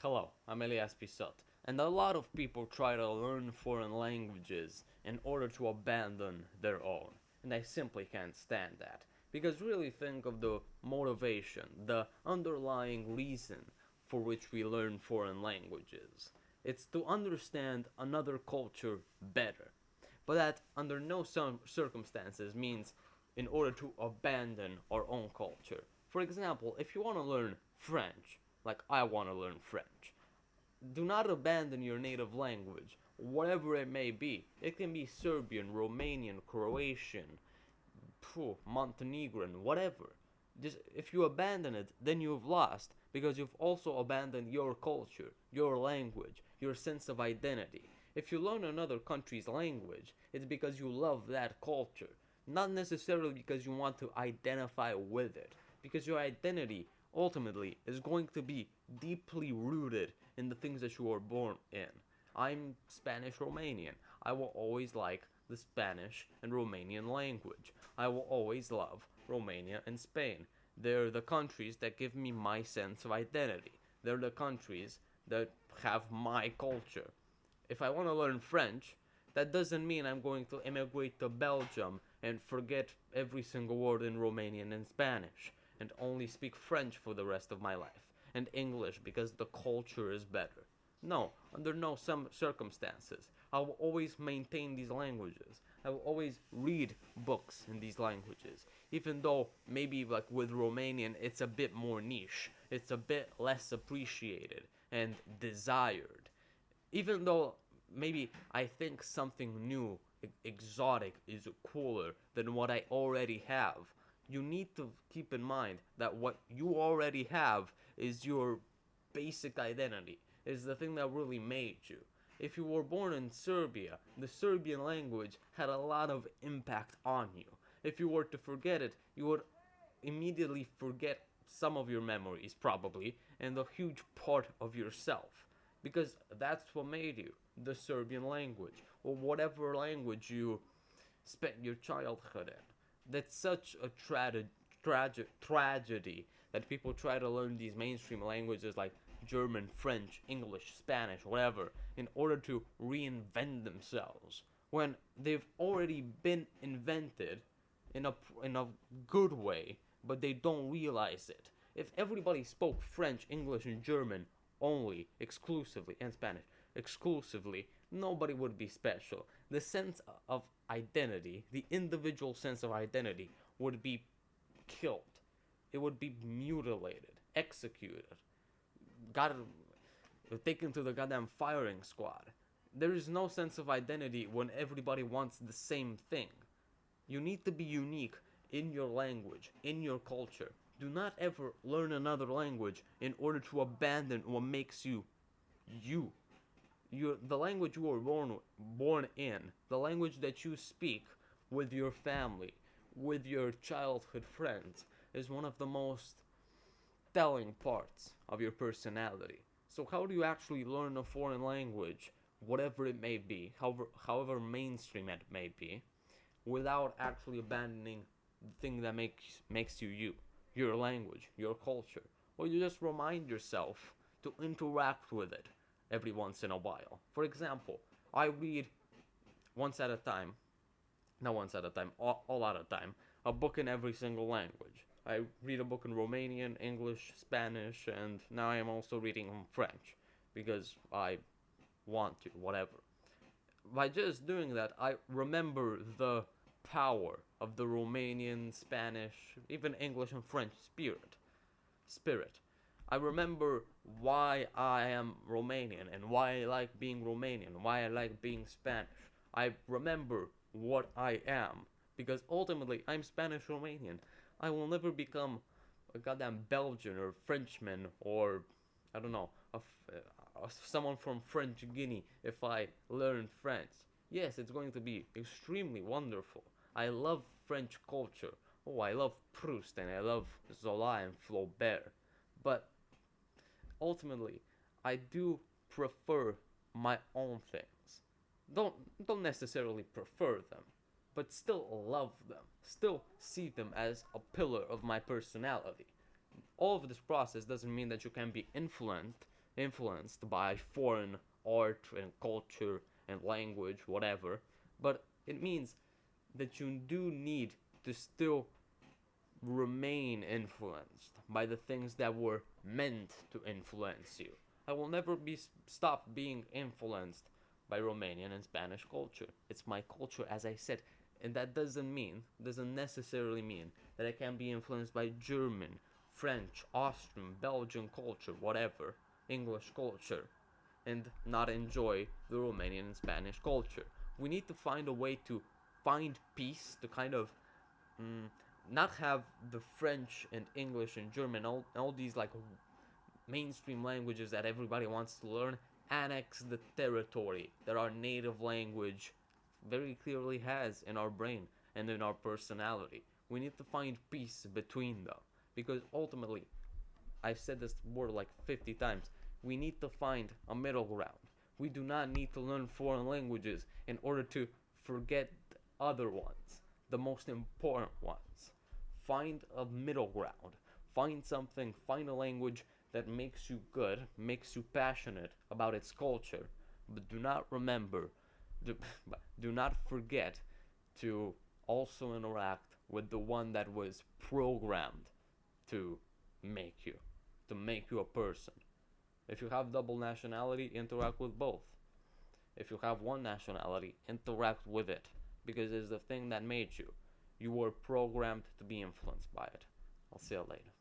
Hello, I'm Elias Pisot, and a lot of people try to learn foreign languages in order to abandon their own, and I simply can't stand that. Because really think of the motivation, the underlying reason for which we learn foreign languages. It's to understand another culture better. But that, under no circumstances, means in order to abandon our own culture. For example, if you want to learn French, like I want to learn French, do not abandon your native language, whatever it may be. It can be Serbian, Romanian, Croatian, Montenegrin, whatever. Just if you abandon it, then you've lost because you've also abandoned your culture, your language, your sense of identity. If you learn another country's language, it's because you love that culture, not necessarily because you want to identify with it, because your identity ultimately is going to be deeply rooted in the things that you were born in. I'm Spanish Romanian. I will always like the Spanish and Romanian language. I will always love Romania and Spain. They're the countries that give me my sense of identity. They're the countries that have my culture. If I want to learn French, that doesn't mean I'm going to immigrate to Belgium and forget every single word in Romanian and Spanish and only speak French for the rest of my life and English because the culture is better. No, under no some circumstances. I will always maintain these languages. I will always read books in these languages. Even though maybe like with Romanian it's a bit more niche. It's a bit less appreciated and desired. Even though maybe I think something new, exotic is cooler than what I already have, you need to keep in mind that what you already have is your basic identity, is the thing that really made you. If you were born in Serbia, the Serbian language had a lot of impact on you. If you were to forget it, you would immediately forget some of your memories, probably, and a huge part of yourself. Because that's what made you, the Serbian language, or whatever language you spent your childhood in. That's such a tragedy that people try to learn these mainstream languages like German, French, English, Spanish, whatever, in order to reinvent themselves when they've already been invented in a good way, but they don't realize it. If everybody spoke French, English, and German only, exclusively, and Spanish exclusively, nobody would be special. The sense of identity, the individual sense of identity, would be killed. It would be mutilated, executed, got taken to the goddamn firing squad. There is no sense of identity when everybody wants the same thing. You need to be unique in your language, in your culture. Do not ever learn another language in order to abandon what makes you you. The language you were born in, the language that you speak with your family, with your childhood friends, is one of the most telling parts of your personality. So how do you actually learn a foreign language, whatever it may be, however mainstream it may be, without actually abandoning the thing that makes you you, your language, your culture? Or you just remind yourself to interact with it every once in a while. For example, I read once at a time, not once at a time, all at a time, a book in every single language. I read a book in Romanian, English, Spanish, and now I am also reading in French because I want to, whatever. By just doing that, I remember the power of the Romanian, Spanish, even English and French spirit. I remember why I am Romanian and why I like being Romanian, why I like being Spanish. I remember what I am because ultimately I'm Spanish Romanian. I will never become a goddamn Belgian or Frenchman or I don't know, someone from French Guinea if I learn French. Yes, it's going to be extremely wonderful. I love French culture. Oh, I love Proust and I love Zola and Flaubert. But ultimately, I do prefer my own things. Don't don't necessarily prefer them, but still love them. Still see them as a pillar of my personality. All of this process doesn't mean that you can be influenced influenced by foreign art and culture and language, whatever, but it means that you do need to still remain influenced by the things that were meant to influence you. I will never be stop being influenced by Romanian and Spanish culture. It's my culture, as I said, and that doesn't necessarily mean that I can be influenced by German, French, Austrian, Belgian culture, whatever, English culture, and not enjoy the Romanian and Spanish culture. We need to find a way to find peace, to kind of mm, not have the French and English and German, all these like mainstream languages that everybody wants to learn, annex the territory that our native language very clearly has in our brain and in our personality. We need to find peace between them because ultimately, I've said this word like 50 times, we need to find a middle ground. We do not need to learn foreign languages in order to forget other ones, the most important ones. Find a middle ground. Find a language that makes you good, makes you passionate about its culture, but do not remember, do, do not forget to also interact with the one that was programmed to make you, to make you a person. If you have double nationality, interact with both. If you have one nationality, interact with it because it's the thing that made you. You were programmed to be influenced by it. I'll see you later.